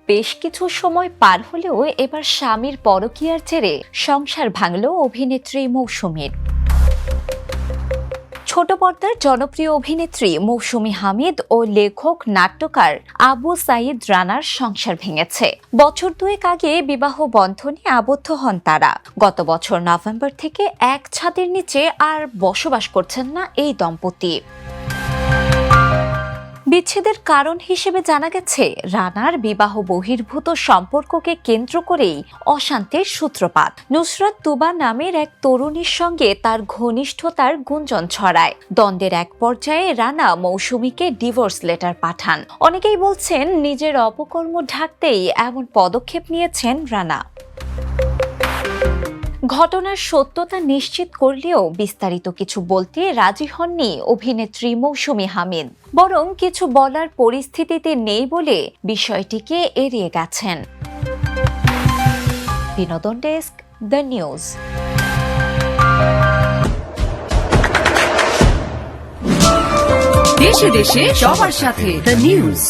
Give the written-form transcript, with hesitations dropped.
বেশ কিছু সময় পার হলেও এবার স্বামীর পরকীয়ার জেরে সংসার ভাঙল অভিনেত্রী মৌসুমীর। ছোট পর্দার জনপ্রিয় অভিনেত্রী মৌসুমী হামিদ ও লেখক নাট্যকার আবু সাইদ রানার সংসার ভেঙেছে। বছর দুয়েক আগে বিবাহ বন্ধনে আবদ্ধ হন তারা। গত বছর নভেম্বর থেকে এক ছাদের নিচে আর বসবাস করছেন না এই দম্পতি। বিচ্ছেদের কারণ হিসেবে জানা গেছে, রানার বিবাহ বহির্ভূত সম্পর্ককে কেন্দ্র করেই অশান্তির সূত্রপাত। নুসরাত তুবা নামের এক তরুণীর সঙ্গে তার ঘনিষ্ঠতার গুঞ্জন ছড়ায়। দ্বন্দ্বের এক পর্যায়ে রানা মৌসুমীকে ডিভোর্স লেটার পাঠান। অনেকেই বলছেন, নিজের অপকর্ম ঢাকতেই এমন পদক্ষেপ নিয়েছেন রানা। ঘটনার সত্যতা নিশ্চিত করলেও বিস্তারিত কিছু বলতে রাজি হননি অভিনেত্রী মৌসুমী হামিদ, বরং কিছু বলার পরিস্থিতিতে নেই বলে বিষয়টিকে এড়িয়ে গেছেন। বিনোদন ডেস্ক, দ্য নিউজ। দেশে দেশে সবার সাথে দ্য নিউজ।